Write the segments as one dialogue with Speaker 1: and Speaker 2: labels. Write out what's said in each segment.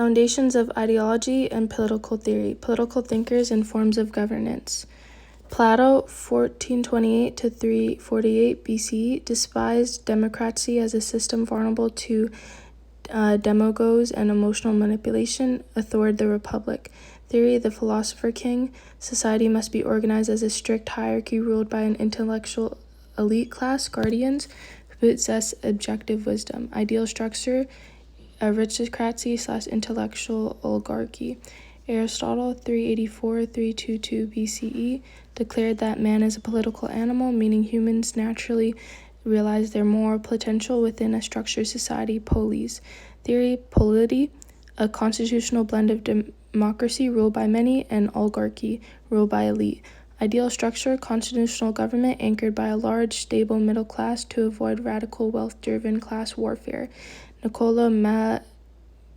Speaker 1: Foundations of ideology and political theory, political thinkers and forms of governance. Plato, 1428 to 348 BCE, despised democracy as a system vulnerable to demagogues and emotional manipulation, authored the republic. Theory, the philosopher king, society must be organized as a strict hierarchy ruled by an intellectual elite class, guardians, who possess objective wisdom. Ideal structure, aristocracy/intellectual oligarchy. Aristotle, 384-322 BCE, declared that man is a political animal, meaning humans naturally realize their moral potential within a structured society, polis. Theory, polity, a constitutional blend of democracy ruled by many and oligarchy ruled by elite. Ideal structure, constitutional government anchored by a large, stable middle class to avoid radical, wealth-driven class warfare. Niccolo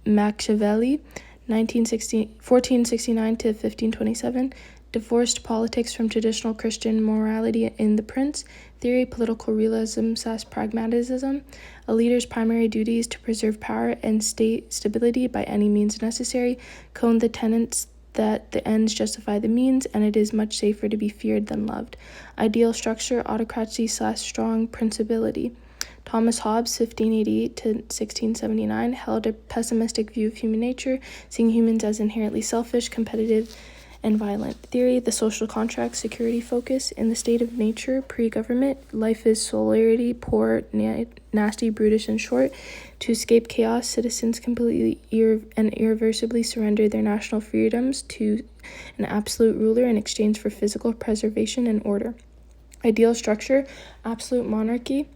Speaker 1: Machiavelli, 1469 to 1527, divorced politics from traditional Christian morality in The Prince. Theory, political realism/pragmatism. A leader's primary duty is to preserve power and state stability by any means necessary. Cone the tenets that the ends justify the means, and it is much safer to be feared than loved. Ideal structure, autocracy/strong principality. Thomas Hobbes, 1588 to 1679, held a pessimistic view of human nature, seeing humans as inherently selfish, competitive, and violent. Theory, the social contract, security focus. In the state of nature, pre-government, life is solidarity, poor, nasty, brutish, and short. To escape chaos, citizens completely and irreversibly surrender their national freedoms to an absolute ruler in exchange for physical preservation and order. Ideal structure, absolute monarchy,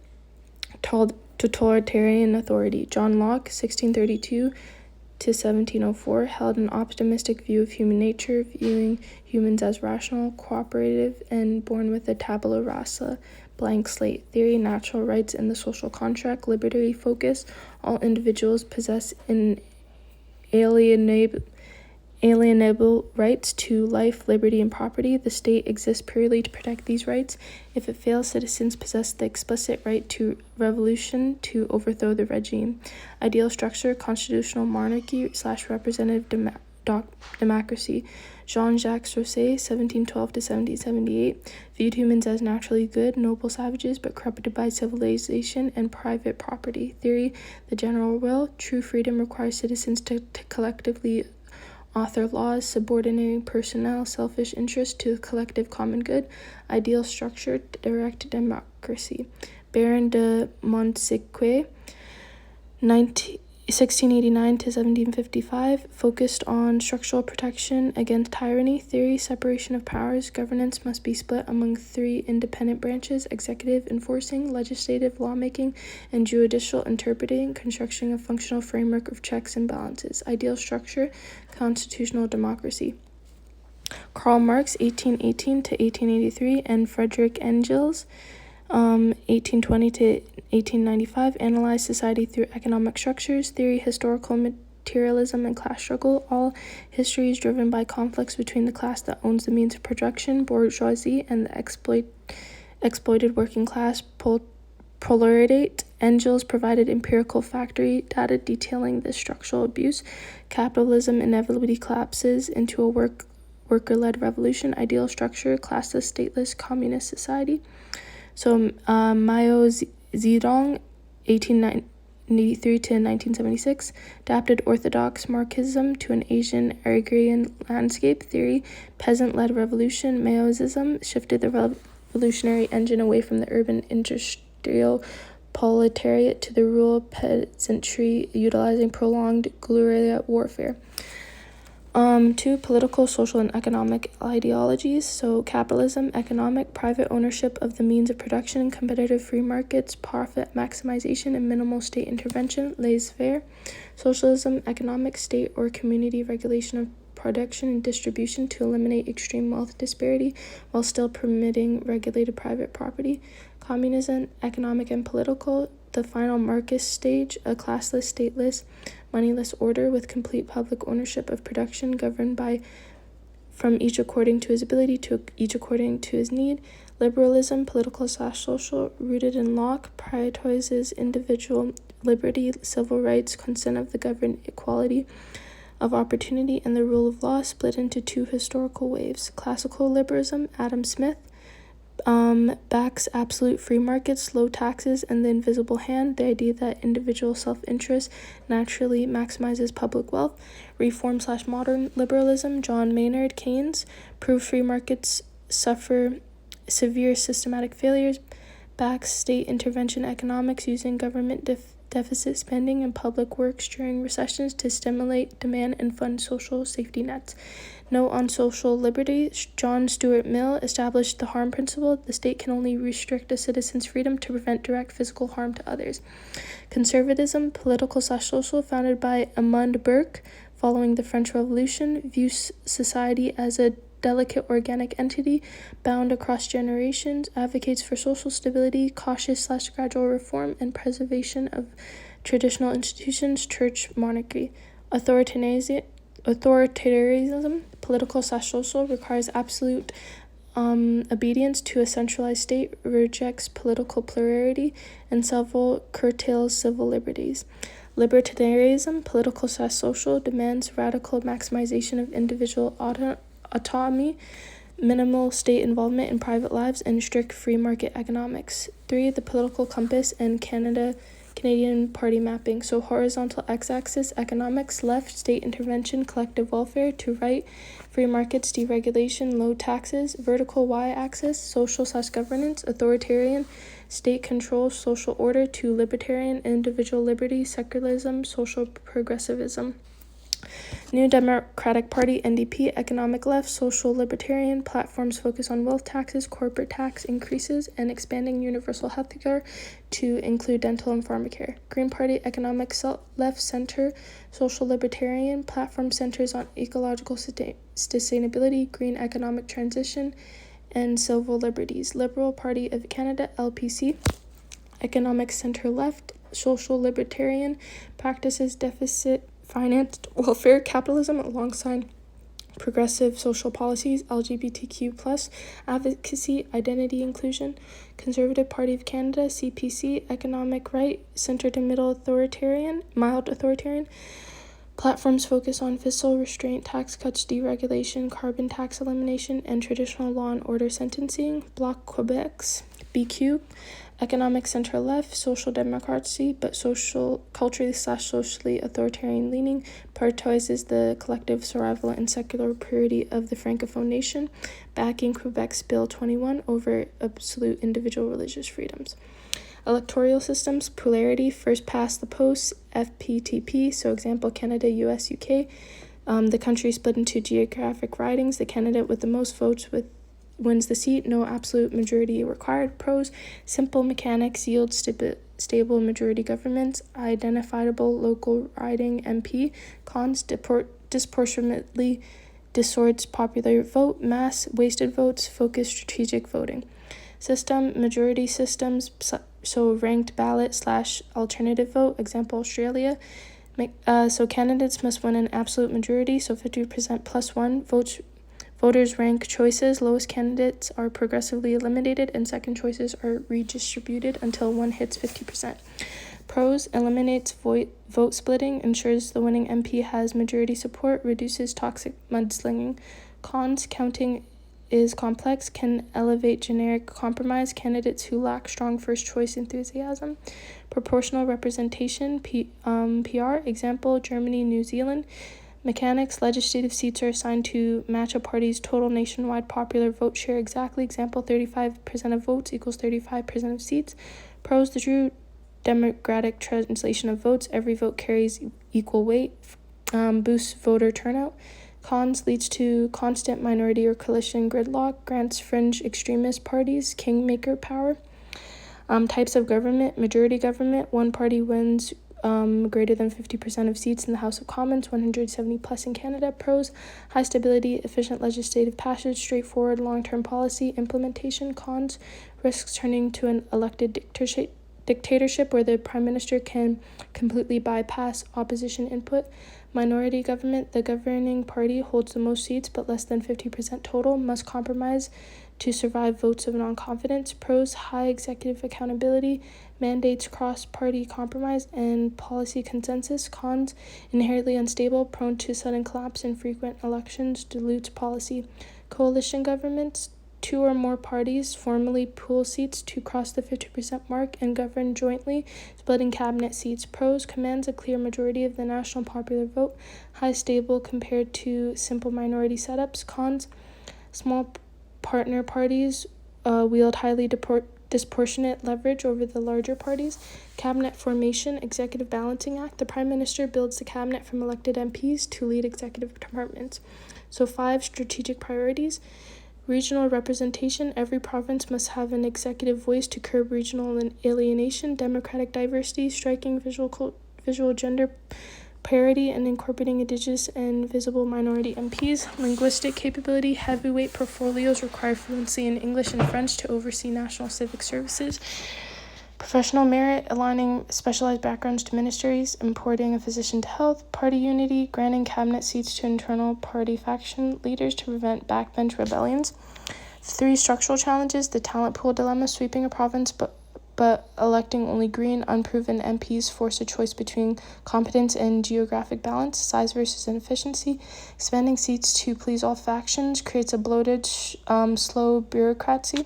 Speaker 1: totalitarian authority. John Locke, 1632 to 1704, held an optimistic view of human nature, viewing humans as rational, cooperative, and born with a tabula rasa, blank slate. Theory, natural rights and the social contract, liberty focus. All individuals possess inalienable rights to life, liberty, and property. The state exists purely to protect these rights. If it fails, citizens possess the explicit right to revolution to overthrow the regime. Ideal structure, constitutional monarchy/representative democracy. Jean-Jacques Rousseau, 1712 to 1778, viewed humans as naturally good, noble savages, but corrupted by civilization and private property. Theory, the general will. True freedom requires citizens to collectively author laws, subordinating personnel selfish interest to the collective common good. Ideal structure, direct democracy. Baron de Montesquieu, 1689 to 1755, focused on structural protection against tyranny. Theory, separation of powers. Governance must be split among three independent branches: executive, enforcing; legislative, lawmaking; and judicial, interpreting. Construction of functional framework of checks and balances. Ideal structure, constitutional democracy. Karl Marx, 1818 to 1883, and Friedrich Engels, 1820 to 1895, analyzed society through economic structures. Theory, historical materialism and class struggle. All history is driven by conflicts between the class that owns the means of production, bourgeoisie, and the exploited working class, proletariat. Engels provided empirical factory data detailing this structural abuse. Capitalism inevitably collapses into a worker-led revolution. Ideal structure, classless, stateless, communist society. So Mao Zedong, 1893 to 1976, adapted orthodox Marxism to an Asian agrarian landscape. Theory, peasant-led revolution. Maoism shifted the revolutionary engine away from the urban industrial proletariat to the rural peasantry, utilizing prolonged guerrilla warfare. 2. Political, social, and economic ideologies. So capitalism, economic, private ownership of the means of production, competitive free markets, profit maximization, and minimal state intervention, laissez-faire. Socialism, economic, state, or community regulation of production and distribution to eliminate extreme wealth disparity while still permitting regulated private property. Communism, economic and political, the final Marxist stage, a classless, stateless, moneyless order with complete public ownership of production governed by from each according to his ability to each according to his need. Liberalism, political/social, rooted in Locke, prioritizes individual liberty, civil rights, consent of the governed, equality. of opportunity and the rule of law split into two historical waves. Classical liberalism, Adam Smith, backs absolute free markets, low taxes, and the invisible hand, the idea that individual self-interest naturally maximizes public wealth. Reform/modern liberalism, John Maynard Keynes, prove free markets suffer severe systematic failures, backs state intervention economics using government deficit spending and public works during recessions to stimulate demand and fund social safety nets. Note on social liberty, John Stuart Mill established the harm principle. The state can only restrict a citizen's freedom to prevent direct physical harm to others. Conservatism, political/social, founded by Edmund Burke following the French Revolution, views society as a delicate organic entity bound across generations, advocates for social stability, cautious/gradual reform, and preservation of traditional institutions, church, monarchy. Authoritarianism, political/social, requires absolute obedience to a centralized state, rejects political plurality, and several curtails civil liberties. Libertarianism, political/social, demands radical maximization of individual autonomy, minimal state involvement in private lives, and strict free market economics. 3. The political compass and Canadian party mapping. So horizontal x-axis, economics, left, state intervention, collective welfare, to right, free markets, deregulation, low taxes, vertical y-axis, social/governance, authoritarian, state control, social order, to libertarian, individual liberty, secularism, social progressivism. New Democratic Party, NDP, economic left, social libertarian, platforms focus on wealth taxes, corporate tax increases, and expanding universal health care to include dental and pharmacare. Green Party, economic left, center, social libertarian, platform centers on ecological sustainability, green economic transition, and civil liberties. Liberal Party of Canada, LPC, economic center left, social libertarian, practices deficit financed welfare capitalism alongside progressive social policies, LGBTQ+, advocacy, identity inclusion. Conservative Party of Canada, CPC, economic right, center to middle authoritarian, mild authoritarian. Platforms focus on fiscal restraint, tax cuts, deregulation, carbon tax elimination, and traditional law and order sentencing. Bloc Quebec's BQ, economic center-left, social democracy, but culturally/socially authoritarian leaning, prioritizes the collective survival and secular purity of the Francophone nation, backing Quebec's Bill 21 over absolute individual religious freedoms. Electoral systems, polarity, first past the post, FPTP, so example Canada, US, UK. The country split into geographic ridings. The candidate with the most votes wins the seat, no absolute majority required. Pros, simple mechanics yield stable majority governments, identifiable local riding MP. Cons, disproportionately distorts popular vote, mass wasted votes, focused strategic voting. System, majority systems, so ranked ballot/alternative vote, example Australia. So candidates must win an absolute majority, so 50% plus one votes. Voters rank choices. Lowest candidates are progressively eliminated, and second choices are redistributed until one hits 50%. Pros, eliminates vote splitting, ensures the winning MP has majority support, reduces toxic mudslinging. Cons, counting is complex, can elevate generic compromise, candidates who lack strong first choice enthusiasm. Proportional representation, PR, example Germany, New Zealand. Mechanics, legislative seats are assigned to match a party's total nationwide popular vote share exactly. Example, 35% of votes equals 35% of seats. Pros, the true democratic translation of votes. Every vote carries equal weight. Boosts voter turnout. Cons, leads to constant minority or coalition gridlock. Grants fringe extremist parties kingmaker power. Types of government, majority government. One party wins greater than 50% of seats in the House of Commons, 170 plus in Canada. Pros, high stability, efficient legislative passage, straightforward long-term policy implementation. Cons, risks turning to an elected dictatorship where the prime minister can completely bypass opposition input. Minority government, the governing party holds the most seats but less than 50% total, must compromise to survive votes of non-confidence. Pros: high executive accountability, mandates cross-party compromise and policy consensus. Cons: inherently unstable, prone to sudden collapse in frequent elections, dilutes policy. Coalition governments: two or more parties formally pool seats to cross the 50% mark and govern jointly, splitting cabinet seats. Pros: commands a clear majority of the national popular vote, high stable compared to simple minority setups. Cons: small partner parties wield highly disproportionate leverage over the larger parties. Cabinet formation, executive balancing act. The Prime Minister builds the cabinet from elected MPs to lead executive departments. So 5 strategic priorities. Regional representation. Every province must have an executive voice to curb regional alienation. Democratic diversity. Striking visual gender parity and incorporating Indigenous and visible minority MPs. Linguistic capability. Heavyweight portfolios require fluency in English and French to oversee national civic services. Professional merit, aligning specialized backgrounds to ministries, importing a physician to health. Party unity, granting cabinet seats to internal party faction leaders to prevent backbench rebellions. 3 structural challenges: the talent pool dilemma, sweeping a province but electing only green, unproven MPs force a choice between competence and geographic balance. Size versus inefficiency. Expanding seats to please all factions creates a bloated, slow bureaucracy.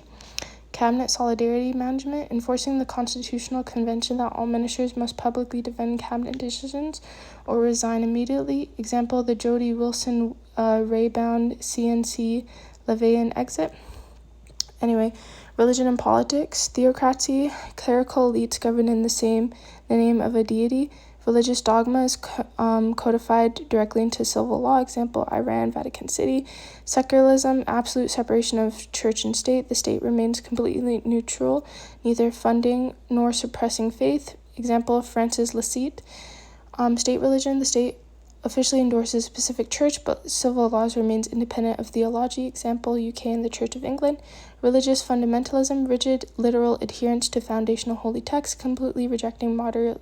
Speaker 1: Cabinet solidarity management. Enforcing the constitutional convention that all ministers must publicly defend cabinet decisions or resign immediately. Example: the Jody Wilson Raybound CNC Levean exit. Anyway, religion and politics. Theocracy. Clerical elites govern in the name of a deity. Religious dogma is codified directly into civil law. Example: Iran, Vatican City. Secularism, absolute separation of church and state. The state remains completely neutral, neither funding nor suppressing faith. Example: Francis Lasite. State religion, the state officially endorses a specific church, but civil laws remains independent of theology. Example: UK and the Church of England. Religious fundamentalism, rigid literal adherence to foundational holy texts, completely rejecting modern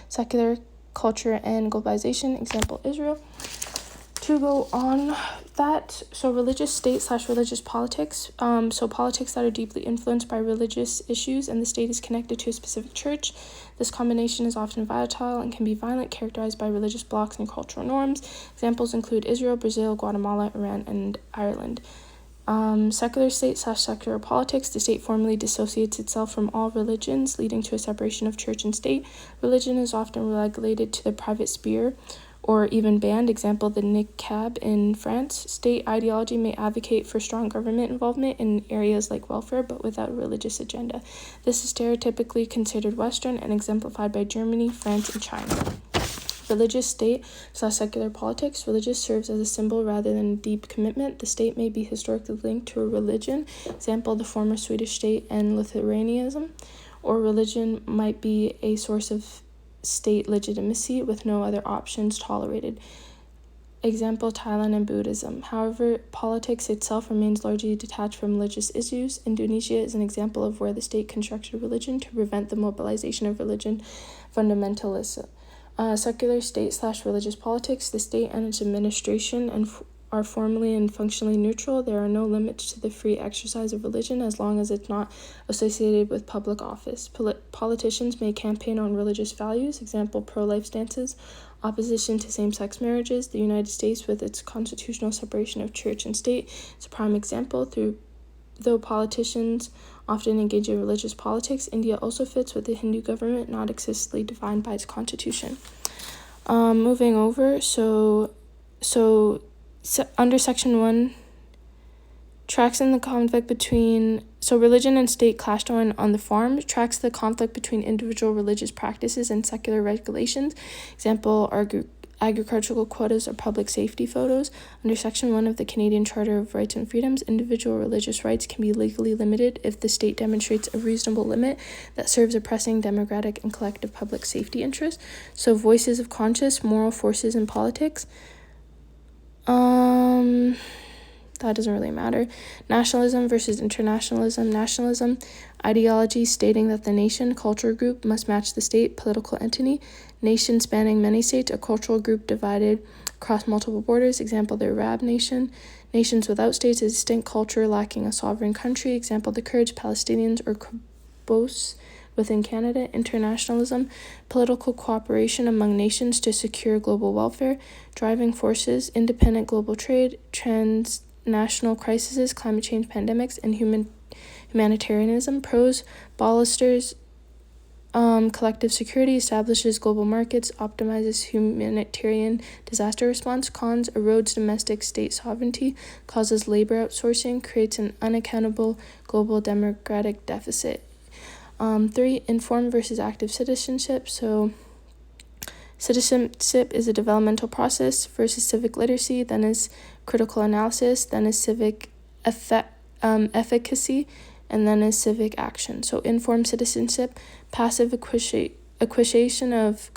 Speaker 1: secular culture and globalization. Example: Israel. To go on that, so religious state / religious politics. So politics that are deeply influenced by religious issues and the state is connected to a specific church. This combination is often volatile and can be violent, characterized by religious blocs and cultural norms. Examples include Israel, Brazil, Guatemala, Iran, and Ireland. Secular state / secular politics. The state formally dissociates itself from all religions, leading to a separation of church and state. Religion is often relegated to the private sphere or even banned. Example: the niqab in France. State ideology may advocate for strong government involvement in areas like welfare, but without a religious agenda. This is stereotypically considered Western and exemplified by Germany, France, and China. Religious state / secular politics. Religious serves as a symbol rather than a deep commitment. The state may be historically linked to a religion. Example: the former Swedish state and Lutheranism. Or religion might be a source of state legitimacy with no other options tolerated. Example: Thailand and Buddhism. However, politics itself remains largely detached from religious issues. Indonesia is an example of where the state constructed religion to prevent the mobilization of religion fundamentalism. Secular state / religious politics. The state and its administration are formally and functionally neutral. There are no limits to the free exercise of religion as long as it's not associated with public office. Politicians may campaign on religious values. Example: pro-life stances, opposition to same-sex marriages. The United States, with its constitutional separation of church and state, is a prime example. Though politicians often engage in religious politics, India also fits with the Hindu government, not explicitly defined by its constitution. Moving over, so under section 1, tracks in the conflict between, religion and state clashed on the farm, tracks the conflict between individual religious practices and secular regulations. Example: agricultural quotas or public safety photos. Under section 1 of the Canadian Charter of Rights and Freedoms, individual religious rights can be legally limited if the state demonstrates a reasonable limit that serves a pressing democratic and collective public safety interest. So voices of conscience, moral forces in politics. that doesn't really matter. Nationalism versus internationalism. Nationalism, ideology stating that the nation, cultural group must match the state, political entity. Nation spanning many states, a cultural group divided across multiple borders. Example, the Arab nation. Nations without states, a distinct culture lacking a sovereign country. Example, the Kurds, Palestinians, or Kobos within Canada. Internationalism, political cooperation among nations to secure global welfare. Driving forces, independent global trade, transnational crises, climate change, pandemics, and humanitarianism. Pros, bolsters collective security, establishes global markets, optimizes humanitarian disaster response. Cons, erodes domestic state sovereignty, causes labor outsourcing, creates an unaccountable global democratic deficit. 3, informed versus active citizenship. So citizenship is a developmental process versus civic literacy, then is critical analysis, then is civic efficacy, and then is civic action. So informed citizenship, passive acquisition of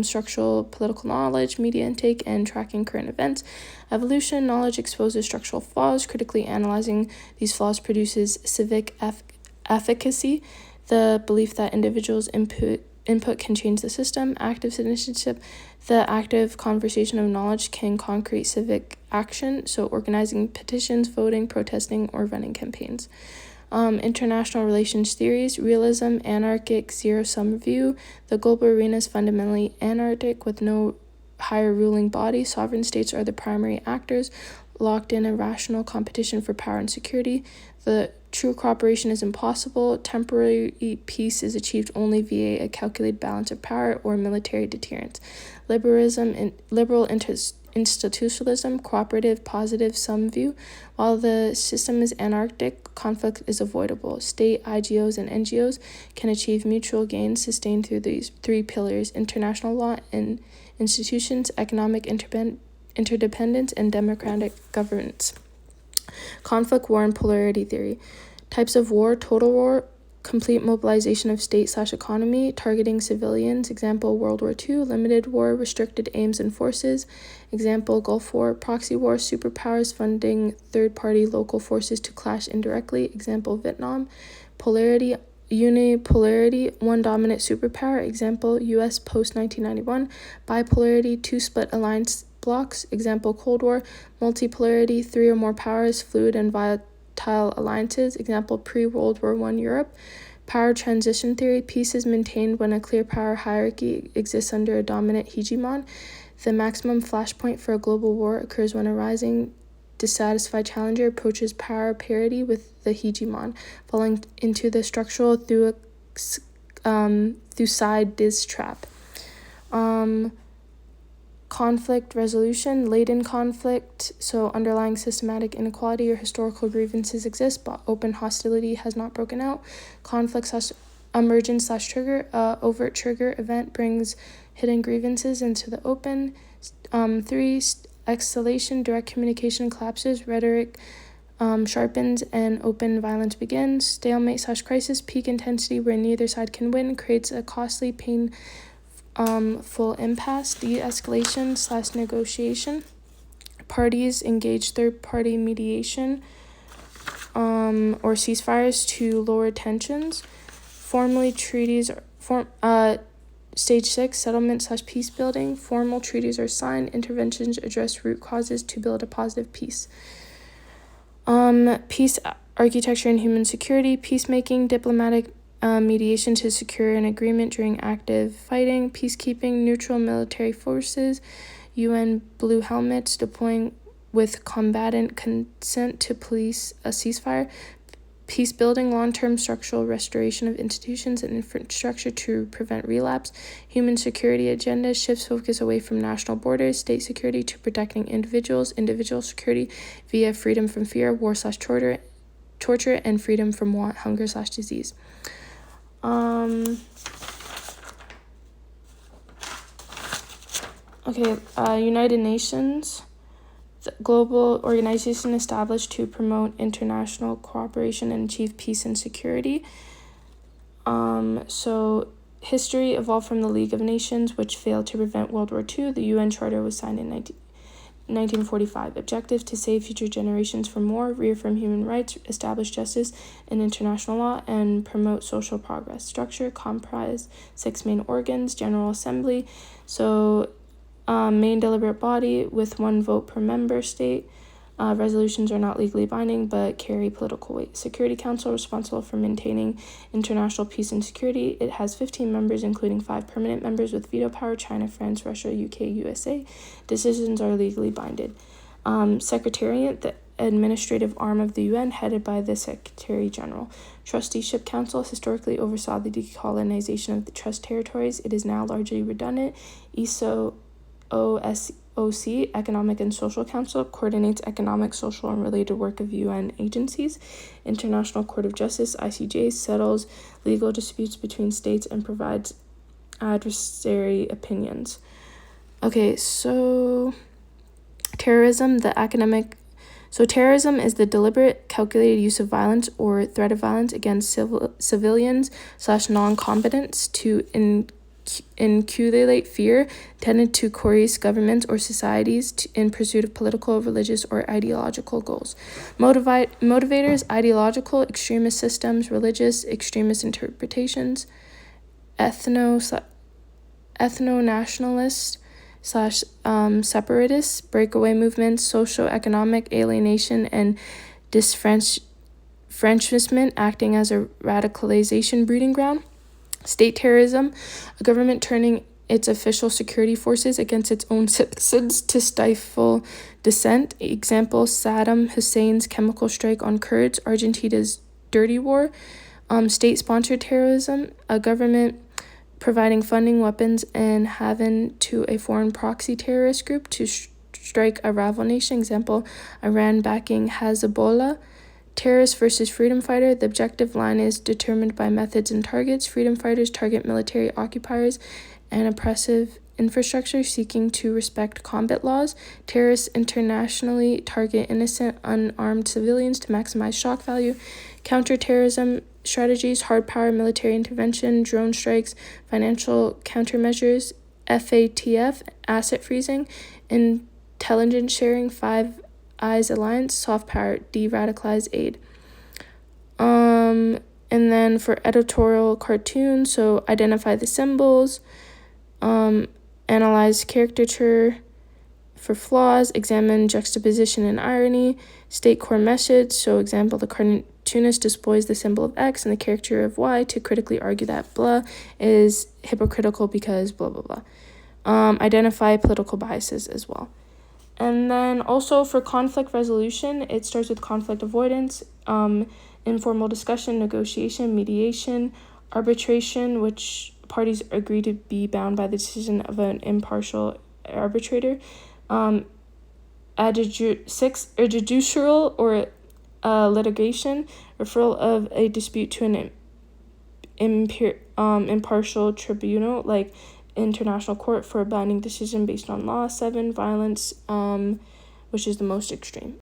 Speaker 1: structural political knowledge, media intake, and tracking current events. Evolution, knowledge exposes structural flaws, critically analyzing these flaws produces civic efficacy, the belief that individuals' input can change the system. Active citizenship, the active conversation of knowledge can concrete civic action, so organizing petitions, voting, protesting, or running campaigns. International relations theories, realism, anarchic, zero-sum view. The global arena is fundamentally anarchic with no higher ruling body. Sovereign states are the primary actors, locked in a rational competition for power and security. The true cooperation is impossible. Temporary peace is achieved only via a calculated balance of power or military deterrence. Liberalism and liberal institutionalism, cooperative, positive sum view. While the system is anarchic, conflict is avoidable. State, IGOs, and NGOs can achieve mutual gains sustained through these 3 pillars: international law and institutions, economic interdependence, and democratic governance. Conflict, war, and polarity theory. Types of war: total war, complete mobilization of state/economy, targeting civilians. Example, World War II. Limited war, restricted aims and forces. Example, Gulf War. Proxy war, superpowers funding third-party local forces to clash indirectly. Example, Vietnam. Polarity, unipolarity, one dominant superpower. Example, US post-1991. Bipolarity, 2 split alliance blocks. Example, Cold War. Multipolarity, 3 or more powers, fluid and volatile alliances. Example, pre-World War I Europe. Power transition theory, peace is maintained when a clear power hierarchy exists under a dominant hegemon. The maximum flashpoint for a global war occurs when a rising, dissatisfied challenger approaches power parity with the hegemon, falling into the structural Thucydide trap. Conflict resolution, latent conflict, so underlying systematic inequality or historical grievances exist, but open hostility has not broken out. Conflict/emergence/trigger, overt trigger event brings hidden grievances into the open. 3, escalation, direct communication collapses, rhetoric sharpens, and open violence begins. Stalemate/crisis, peak intensity where neither side can win, creates a costly, full impasse. De-escalation/negotiation, parties engage third-party mediation or ceasefires to lower tensions. Formally, treaties stage 6, settlement/peace building. Formal treaties are signed. Interventions address root causes to build a positive peace. Peace architecture and human security. Peacemaking, diplomatic mediation to secure an agreement during active fighting. Peacekeeping, neutral military forces. UN blue helmets deploying with combatant consent to police a ceasefire. Peace building, long-term structural restoration of institutions and infrastructure to prevent relapse. Human security agenda shifts focus away from national borders, state security to protecting individuals, individual security via freedom from fear, war/torture, and freedom from want, hunger/disease. United Nations, the global organization established to promote international cooperation and achieve peace and security. History evolved from the League of Nations, which failed to prevent World War II. The UN Charter was signed in 1945. Objective: to save future generations from war, reaffirm human rights, establish justice and international law, and promote social progress. Structure: comprise 6 main organs. General Assembly, so main deliberate body with 1 vote per member state. Resolutions are not legally binding but carry political weight. Security Council, responsible for maintaining international peace and security. It has 15 members, including 5 permanent members with veto power: China, France, Russia, UK, USA. Decisions are legally binding. Secretariat, the administrative arm of the UN, headed by the Secretary General. Trusteeship Council historically oversaw the decolonization of the trust territories. It is now largely redundant. OSOC, Economic and Social Council, coordinates economic, social, and related work of UN agencies. International Court of Justice, ICJ, settles legal disputes between states and provides adversary opinions. Okay, so terrorism, terrorism is the deliberate, calculated use of violence or threat of violence against civilians / non-combatants to inculcate fear, intended to coerce governments or societies in pursuit of political, religious, or ideological goals. Motivators: ideological, extremist systems; religious, extremist interpretations; ethno-nationalist / separatists; breakaway movements; socio-economic alienation and disfranchisement acting as a radicalization breeding ground. State terrorism: a government turning its official security forces against its own citizens to stifle dissent. Example: Saddam Hussein's chemical strike on Kurds, Argentina's dirty war. State-sponsored terrorism: a government providing funding, weapons, and haven to a foreign proxy terrorist group to strike a rival nation. Example: Iran backing Hezbollah. Terrorist versus freedom fighter: the objective line is determined by methods and targets. Freedom fighters target military occupiers and oppressive infrastructure seeking to respect combat laws. Terrorists internationally target innocent, unarmed civilians to maximize shock value. Counterterrorism strategies: hard power military intervention, drone strikes, financial countermeasures. FATF, asset freezing, intelligence sharing, Five Eyes Alliance, soft power, de-radicalize aid. And then for editorial cartoons, so identify the symbols, analyze caricature for flaws, examine juxtaposition and irony, state core message, so example, the cartoonist displays the symbol of X and the caricature of Y to critically argue that blah is hypocritical because blah, blah, blah. Identify political biases as well. And then also for conflict resolution, it starts with conflict avoidance, informal discussion, negotiation, mediation, arbitration, which parties agree to be bound by the decision of an impartial arbitrator. Adjudicial or litigation, referral of a dispute to an impartial tribunal, like International Court for a binding decision based on law. 7, violence, which is the most extreme.